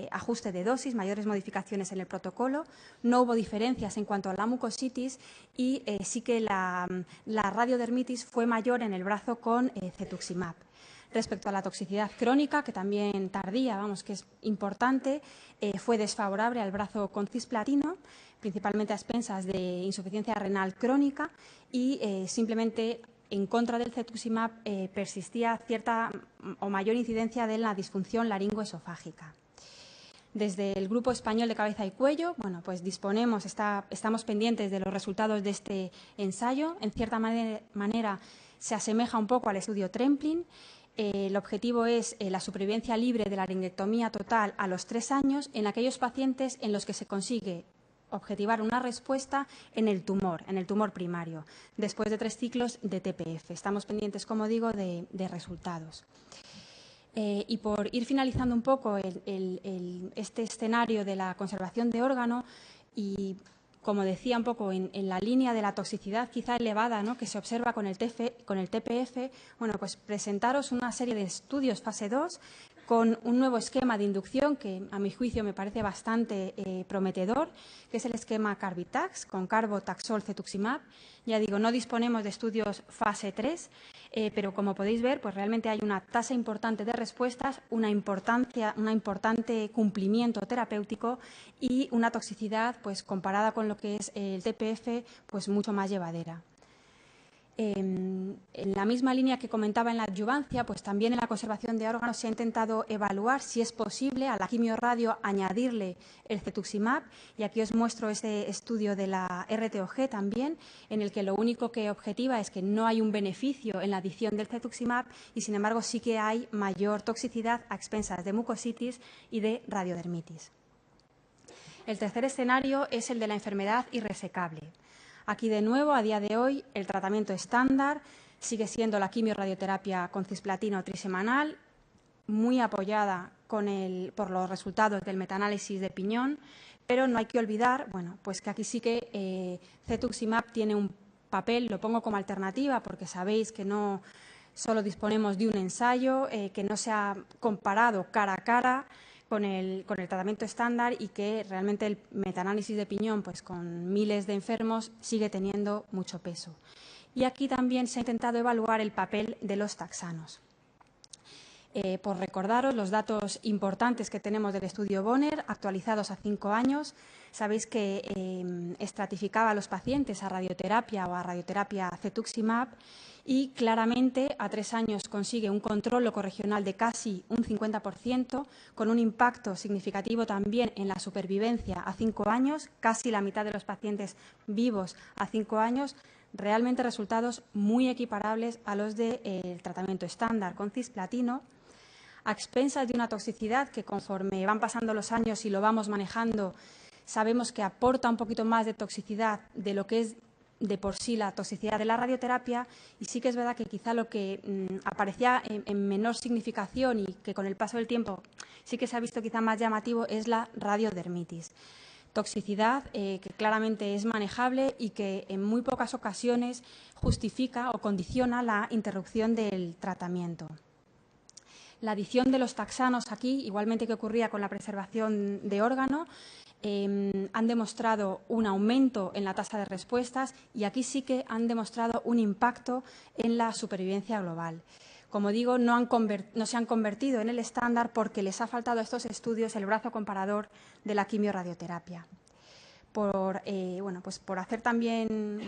ajuste de dosis, mayores modificaciones en el protocolo. No hubo diferencias en cuanto a la mucositis y sí que la radiodermitis fue mayor en el brazo con cetuximab. Respecto a la toxicidad crónica, que también tardía, que es importante, fue desfavorable al brazo con cisplatino, principalmente a expensas de insuficiencia renal crónica y simplemente en contra del cetuximab persistía cierta o mayor incidencia de la disfunción laringoesofágica. Desde el Grupo Español de Cabeza y Cuello, pues estamos pendientes de los resultados de este ensayo. En cierta manera se asemeja un poco al estudio Tremplin. El objetivo es la supervivencia libre de la laringectomía total a los 3 años en aquellos pacientes en los que se consigue objetivar una respuesta en el tumor primario, después de 3 ciclos de TPF. Estamos pendientes, como digo, de resultados. Y por ir finalizando un poco este escenario de la conservación de órgano y, como decía, un poco en la línea de la toxicidad quizá elevada, que se observa con el TPF, pues presentaros una serie de estudios fase 2 con un nuevo esquema de inducción que, a mi juicio, me parece bastante prometedor, que es el esquema Carbitax, con carbotaxol cetuximab. Ya digo, no disponemos de estudios fase 3, pero como podéis ver, pues realmente hay una tasa importante de respuestas, un importante cumplimiento terapéutico y una toxicidad, pues comparada con lo que es el TPF, pues mucho más llevadera. En la misma línea que comentaba en la adyuvancia, pues también en la conservación de órganos se ha intentado evaluar si es posible a la quimiorradio añadirle el cetuximab, y aquí os muestro este estudio de la RTOG también, en el que lo único que objetiva es que no hay un beneficio en la adición del cetuximab y, sin embargo, sí que hay mayor toxicidad a expensas de mucositis y de radiodermitis. El tercer escenario es el de la enfermedad irresecable. Aquí, de nuevo, a día de hoy, el tratamiento estándar sigue siendo la quimiorradioterapia con cisplatina trisemanal, muy apoyada por los resultados del metaanálisis de Piñón, pero no hay que olvidar, bueno, pues que aquí sí que cetuximab tiene un papel, lo pongo como alternativa porque sabéis que no solo disponemos de un ensayo, que no se ha comparado cara a cara con el tratamiento estándar y que realmente el metaanálisis de Piñón, pues con miles de enfermos, sigue teniendo mucho peso. Y aquí también se ha intentado evaluar el papel de los taxanos. Por recordaros los datos importantes que tenemos del estudio Bonner, actualizados a 5 años. Sabéis que estratificaba a los pacientes a radioterapia o a radioterapia cetuximab y claramente a 3 años consigue un control locorregional de casi un 50%, con un impacto significativo también en la supervivencia a 5 años, casi la mitad de los pacientes vivos a 5 años, realmente resultados muy equiparables a los del tratamiento estándar con cisplatino, a expensas de una toxicidad que, conforme van pasando los años y lo vamos manejando, sabemos que aporta un poquito más de toxicidad de lo que es de por sí la toxicidad de la radioterapia, y sí que es verdad que quizá lo que aparecía en menor significación y que con el paso del tiempo sí que se ha visto quizá más llamativo es la radiodermitis. Toxicidad que claramente es manejable y que en muy pocas ocasiones justifica o condiciona la interrupción del tratamiento. La adición de los taxanos aquí, igualmente que ocurría con la preservación de órgano, han demostrado un aumento en la tasa de respuestas y aquí sí que han demostrado un impacto en la supervivencia global. Como digo, no se han convertido en el estándar porque les ha faltado a estos estudios el brazo comparador de la quimiorradioterapia. Por hacer también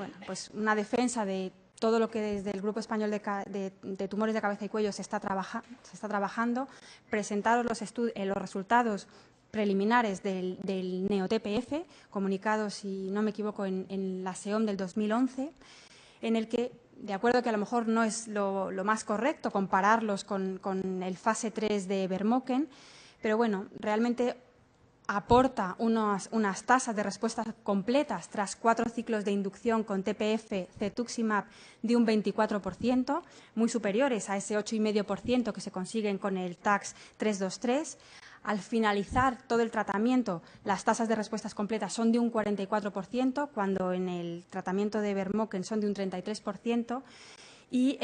una defensa de todo lo que desde el Grupo Español de Tumores de Cabeza y Cuello se está trabajando, presentaros los resultados preliminares del NeoTPF, comunicados, si no me equivoco, en la SEOM del 2011, en el que, de acuerdo que a lo mejor no es lo más correcto compararlos con el fase 3 de Vermoken, pero bueno, realmente aporta unas tasas de respuestas completas tras 4 ciclos de inducción con TPF cetuximab de un 24%, muy superiores a ese 8,5% que se consiguen con el TAX 323. Al finalizar todo el tratamiento, las tasas de respuestas completas son de un 44%, cuando en el tratamiento de Vermoken son de un 33%. Y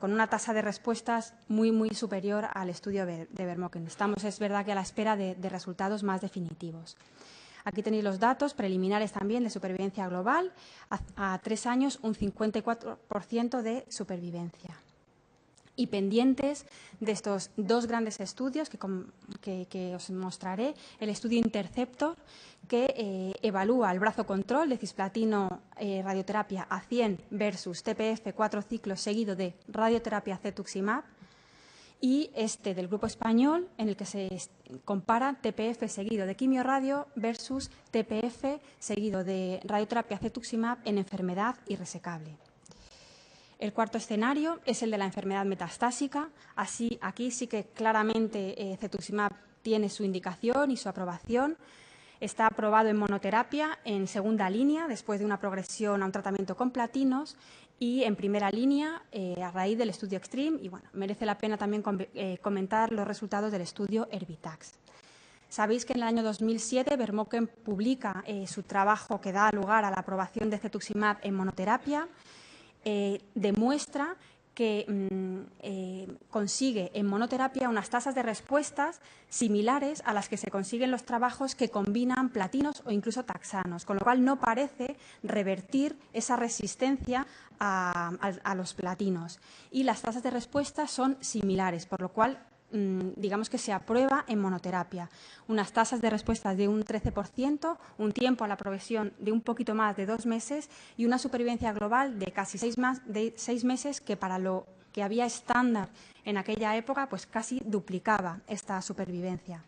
con una tasa de respuestas muy, muy superior al estudio de Vermoken. Estamos, es verdad, que a la espera de resultados más definitivos. Aquí tenéis los datos preliminares también de supervivencia global. A 3 años, un 54% de supervivencia. Y pendientes de estos 2 grandes estudios que os mostraré, el estudio Interceptor, que evalúa el brazo control de cisplatino radioterapia a 100 versus TPF 4 ciclos seguido de radioterapia cetuximab, y este del Grupo Español, en el que se compara TPF seguido de quimiorradio versus TPF seguido de radioterapia cetuximab en enfermedad irresecable. El cuarto escenario es el de la enfermedad metastásica. Aquí sí que claramente cetuximab tiene su indicación y su aprobación. Está aprobado en monoterapia en segunda línea, después de una progresión a un tratamiento con platinos, y en primera línea a raíz del estudio Extreme. Y bueno, merece la pena también comentar los resultados del estudio Erbitax. Sabéis que en el año 2007 Vermoken publica su trabajo que da lugar a la aprobación de cetuximab en monoterapia. Demuestra que consigue en monoterapia unas tasas de respuestas similares a las que se consiguen los trabajos que combinan platinos o incluso taxanos, con lo cual no parece revertir esa resistencia a los platinos. Y las tasas de respuesta son similares, por lo cual digamos que se aprueba en monoterapia. Unas tasas de respuestas de un 13%, un tiempo a la progresión de un poquito más de 2 meses y una supervivencia global de casi 6 meses, que para lo que había estándar en aquella época, pues casi duplicaba esta supervivencia.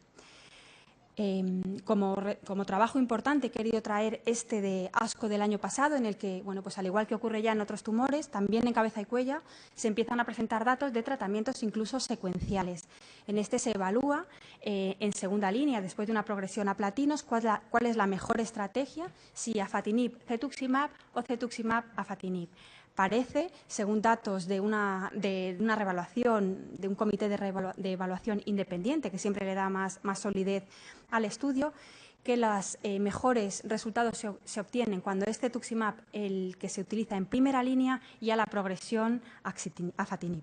Como trabajo importante he querido traer este de ASCO del año pasado, en el que, bueno, pues al igual que ocurre ya en otros tumores, también en cabeza y cuello se empiezan a presentar datos de tratamientos incluso secuenciales. En este se evalúa en segunda línea, después de una progresión a platinos, cuál es la mejor estrategia, si afatinib cetuximab o cetuximab afatinib. Parece, según datos de una reevaluación, de un comité de evaluación independiente, que siempre le da más solidez al estudio, que los mejores resultados se obtienen cuando es cetuximab el que se utiliza en primera línea y a la progresión afatinib.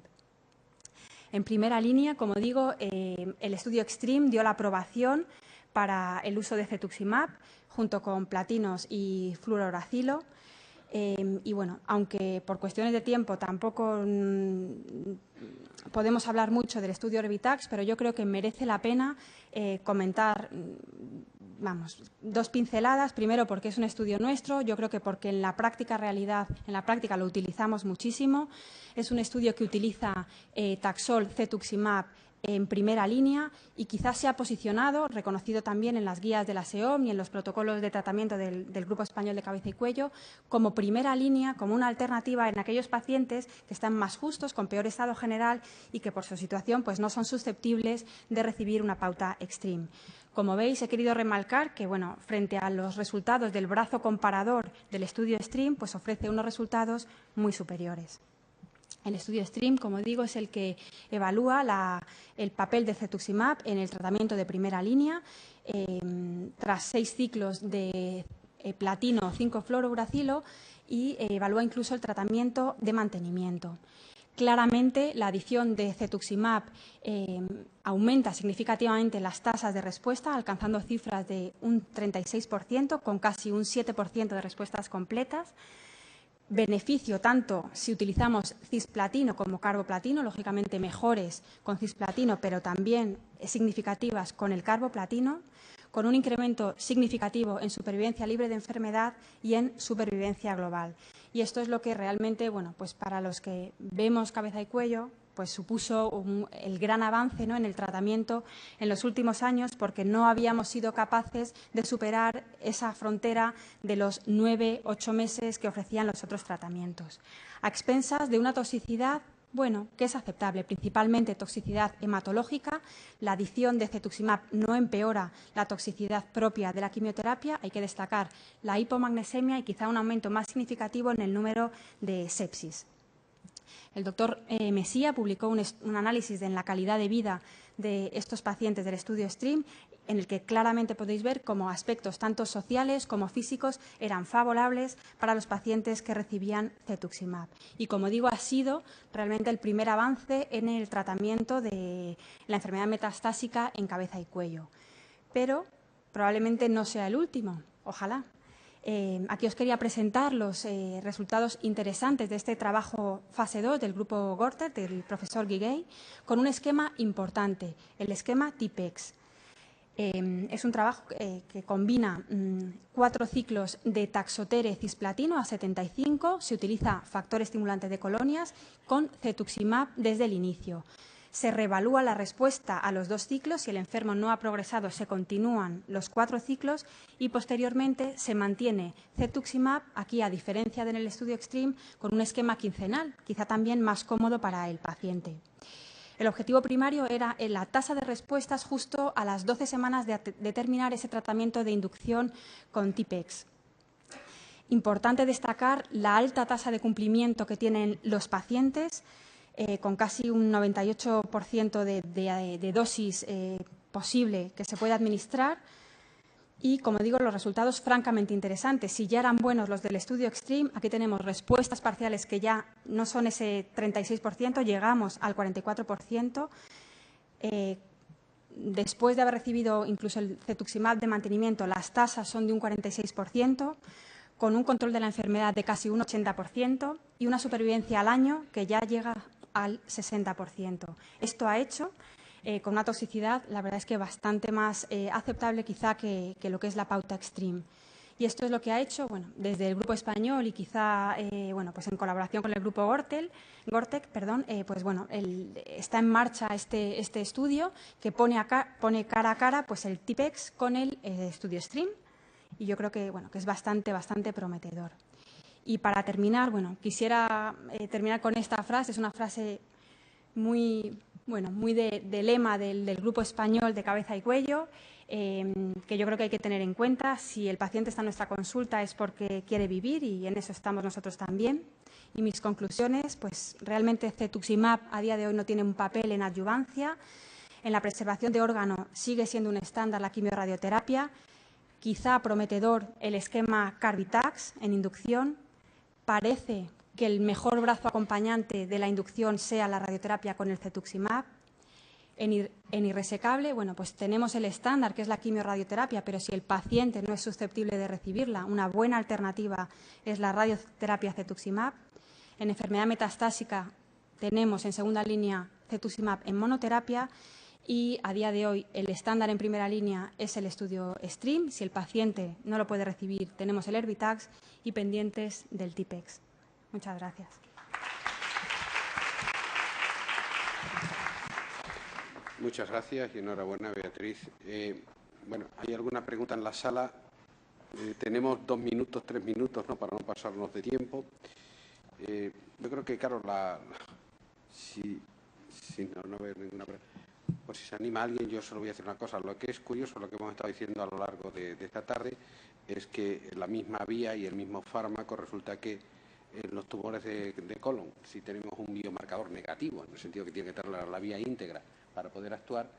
En primera línea, como digo, el estudio Extreme dio la aprobación para el uso de cetuximab junto con platinos y fluorouracilo. Y bueno, aunque por cuestiones de tiempo tampoco podemos hablar mucho del estudio Orbitax, pero yo creo que merece la pena comentar, vamos, 2 pinceladas. Primero, porque es un estudio nuestro, yo creo que porque en la práctica lo utilizamos muchísimo. Es un estudio que utiliza Taxol, cetuximab en primera línea y quizás se ha posicionado, reconocido también en las guías de la SEOM y en los protocolos de tratamiento del Grupo Español de Cabeza y Cuello, como primera línea, como una alternativa en aquellos pacientes que están más justos, con peor estado general y que por su situación pues, no son susceptibles de recibir una pauta Extreme. Como veis, he querido remarcar que, bueno, frente a los resultados del brazo comparador del estudio Extreme, pues ofrece unos resultados muy superiores. El estudio Extreme, como digo, es el que evalúa el papel de cetuximab en el tratamiento de primera línea tras 6 ciclos de platino 5-fluorouracilo y evalúa incluso el tratamiento de mantenimiento. Claramente, la adición de cetuximab aumenta significativamente las tasas de respuesta, alcanzando cifras de un 36%, con casi un 7% de respuestas completas. Beneficio tanto si utilizamos cisplatino como carboplatino, lógicamente mejores con cisplatino, pero también significativas con el carboplatino, con un incremento significativo en supervivencia libre de enfermedad y en supervivencia global. Y esto es lo que realmente, bueno, pues para los que vemos cabeza y cuello, pues supuso el gran avance, ¿no?, en el tratamiento en los últimos años, porque no habíamos sido capaces de superar esa frontera de los 9-8 meses que ofrecían los otros tratamientos, a expensas de una toxicidad, bueno, que es aceptable, principalmente toxicidad hematológica. La adición de cetuximab no empeora la toxicidad propia de la quimioterapia. Hay que destacar la hipomagnesemia y quizá un aumento más significativo en el número de sepsis. El doctor Mesía publicó un análisis en la calidad de vida de estos pacientes del estudio Extreme, en el que claramente podéis ver cómo aspectos tanto sociales como físicos eran favorables para los pacientes que recibían cetuximab. Y, como digo, ha sido realmente el primer avance en el tratamiento de la enfermedad metastásica en cabeza y cuello. Pero probablemente no sea el último, ojalá. Aquí os quería presentar los resultados interesantes de este trabajo fase 2 del grupo Gorter, del profesor Guiguey, con un esquema importante, el esquema TIPEX. Es un trabajo que combina 4 ciclos de taxotere cisplatino a 75, se utiliza factor estimulante de colonias con cetuximab desde el inicio. Se reevalúa la respuesta a los 2 ciclos. Si el enfermo no ha progresado, se continúan los 4 ciclos y posteriormente se mantiene cetuximab, aquí a diferencia del estudio Extreme, con un esquema quincenal, quizá también más cómodo para el paciente. El objetivo primario era la tasa de respuestas justo a las 12 semanas de terminar ese tratamiento de inducción con TIPEX. Importante destacar la alta tasa de cumplimiento que tienen los pacientes, con casi un 98% de dosis posible que se puede administrar, Y, como digo, los resultados francamente interesantes. Si ya eran buenos los del estudio Extreme, aquí tenemos respuestas parciales que ya no son ese 36%, llegamos al 44%. Después de haber recibido incluso el cetuximab de mantenimiento, las tasas son de un 46%, con un control de la enfermedad de casi un 80% y una supervivencia al año que ya llega al 60%. Esto ha hecho con una toxicidad, la verdad es que bastante más aceptable quizá que lo que es la pauta Extreme. Y esto es lo que ha hecho, bueno, desde el grupo español y quizá, bueno, pues en colaboración con el grupo Gortec, pues bueno, está en marcha este estudio que pone cara a cara pues el TIPEX con el estudio Extreme, y yo creo que, bueno, que es bastante prometedor. Y para terminar, bueno, quisiera terminar con esta frase, es una frase muy de lema del grupo español de cabeza y cuello, que yo creo que hay que tener en cuenta. Si el paciente está en nuestra consulta es porque quiere vivir, y en eso estamos nosotros también. Y mis conclusiones, pues realmente cetuximab a día de hoy no tiene un papel en adyuvancia. En la preservación de órgano sigue siendo un estándar la quimiorradioterapia. Quizá prometedor el esquema Carvitax en inducción. Parece que el mejor brazo acompañante de la inducción sea la radioterapia con el cetuximab. En irresecable, bueno, pues tenemos el estándar, que es la quimiorradioterapia, pero si el paciente no es susceptible de recibirla, una buena alternativa es la radioterapia cetuximab. En enfermedad metastásica tenemos en segunda línea cetuximab en monoterapia, y a día de hoy el estándar en primera línea es el estudio Extreme. Si el paciente no lo puede recibir, tenemos el Erbitax, y pendientes del TIPEX. Muchas gracias. Muchas gracias y enhorabuena, Beatriz. Bueno, ¿hay alguna pregunta en la sala? Tenemos 2 minutos, 3 minutos, ¿no?, para no pasarnos de tiempo. Yo creo que, claro, si no veo ninguna pregunta, pues si se anima alguien, yo solo voy a decir una cosa. Lo que es curioso, lo que hemos estado diciendo a lo largo de esta tarde, es que la misma vía y el mismo fármaco resulta que en los tumores de colon, si tenemos un biomarcador negativo, en el sentido que tiene que tener la vía íntegra para poder actuar,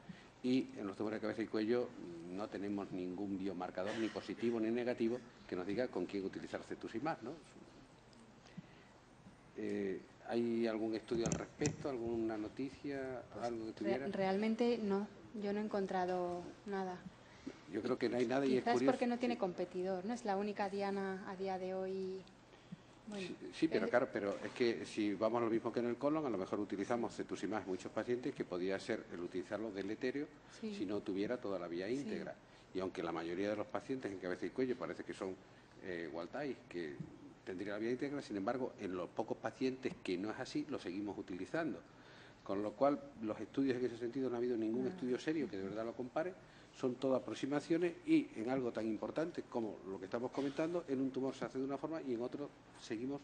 y en los tumores de cabeza y cuello no tenemos ningún biomarcador, ni positivo ni negativo, que nos diga con quién utilizar cetuximab, ¿no? ¿Hay algún estudio al respecto, alguna noticia, algo que tuviera? Realmente no, yo no he encontrado nada. Yo creo que no hay nada, y es Quizás curioso. porque no tiene competidor, ¿no? Es la única diana a día de hoy. Bueno, sí, pero claro, pero es que si vamos a lo mismo que en el colon, a lo mejor utilizamos cetuximab en muchos pacientes, que podría ser el utilizarlo deleterio si no tuviera toda la vía íntegra. Y aunque la mayoría de los pacientes en cabeza y cuello parece que son wild-type, que tendría la vía íntegra, sin embargo, en los pocos pacientes que no es así, lo seguimos utilizando. Con lo cual, los estudios en ese sentido, no ha habido ningún estudio serio que de verdad lo compare, son todas aproximaciones, y en algo tan importante como lo que estamos comentando, en un tumor se hace de una forma y en otro seguimos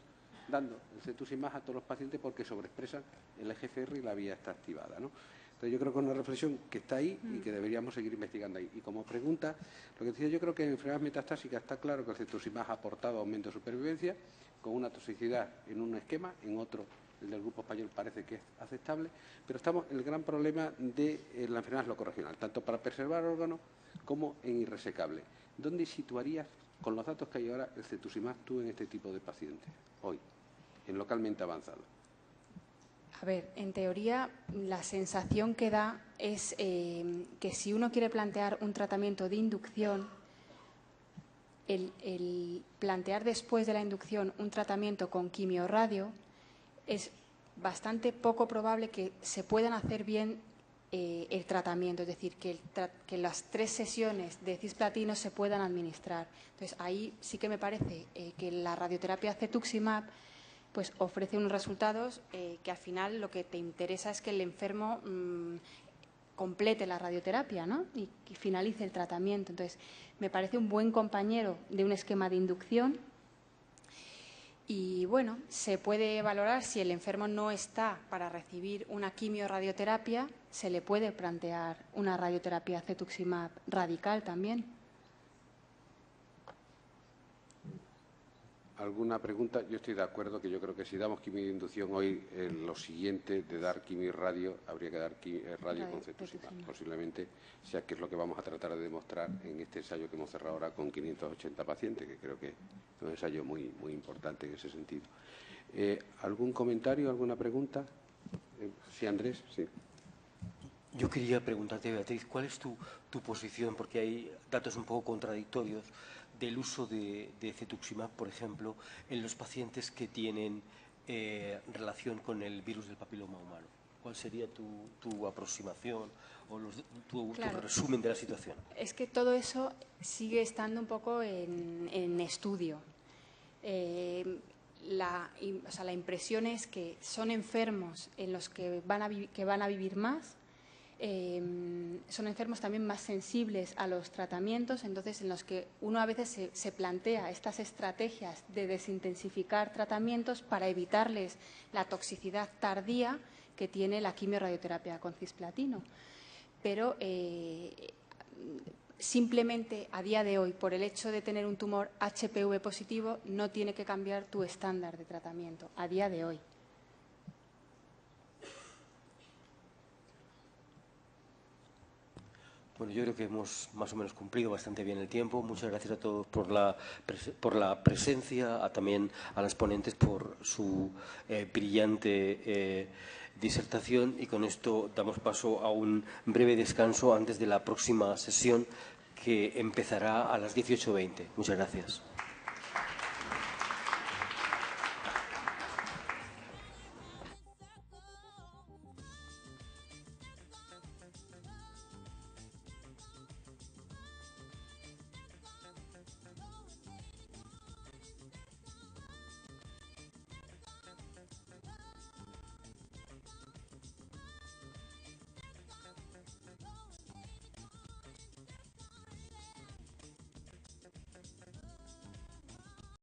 dando el cetuximab a todos los pacientes porque sobreexpresan el EGFR y la vía está activada, ¿no? Entonces, yo creo que es una reflexión que está ahí y que deberíamos seguir investigando ahí. Y como pregunta, lo que decía, yo creo que en enfermedades metastásicas está claro que el cetuximab ha aportado aumento de supervivencia con una toxicidad en un esquema, en otro, el del grupo español, parece que es aceptable, pero estamos en el gran problema de la enfermedad locorregional, tanto para preservar órganos como en irresecable. ¿Dónde situarías, con los datos que hay ahora, el cetuximab tú en este tipo de pacientes, hoy, en localmente avanzado? A ver, en teoría, la sensación que da es que si uno quiere plantear un tratamiento de inducción, el plantear después de la inducción un tratamiento con quimiorradio es bastante poco probable que se puedan hacer bien el tratamiento, es decir, que las 3 sesiones de cisplatino se puedan administrar. Entonces, ahí sí que me parece que la radioterapia cetuximab pues ofrece unos resultados que al final lo que te interesa es que el enfermo complete la radioterapia, ¿no? y finalice el tratamiento. Entonces, me parece un buen compañero de un esquema de inducción. Y bueno, se puede valorar si el enfermo no está para recibir una quimiorradioterapia, se le puede plantear una radioterapia cetuximab radical también. ¿Alguna pregunta? Yo estoy de acuerdo que yo creo que si damos quimio de inducción hoy, lo siguiente de dar quimio y radio, habría que dar radio con cetuximab. Posiblemente sea que es lo que vamos a tratar de demostrar en este ensayo que hemos cerrado ahora con 580 pacientes, que creo que es un ensayo muy importante en ese sentido. ¿Algún comentario, alguna pregunta? Sí, Andrés, sí. Yo quería preguntarte, Beatriz, ¿cuál es tu posición? Porque hay datos un poco contradictorios del uso de cetuximab, por ejemplo, en los pacientes que tienen relación con el virus del papiloma humano. ¿Cuál sería tu aproximación o tu resumen de la situación? Es que todo eso sigue estando un poco en estudio. La impresión es que son enfermos en los que van a vivir más. Son enfermos también más sensibles a los tratamientos, entonces en los que uno a veces se plantea estas estrategias de desintensificar tratamientos para evitarles la toxicidad tardía que tiene la quimio-radioterapia con cisplatino. Pero simplemente a día de hoy, por el hecho de tener un tumor HPV positivo, no tiene que cambiar tu estándar de tratamiento a día de hoy. Bueno, yo creo que hemos más o menos cumplido bastante bien el tiempo. Muchas gracias a todos por la presencia, también a las ponentes por su brillante disertación, y con esto damos paso a un breve descanso antes de la próxima sesión que empezará a las 18:20. Muchas gracias.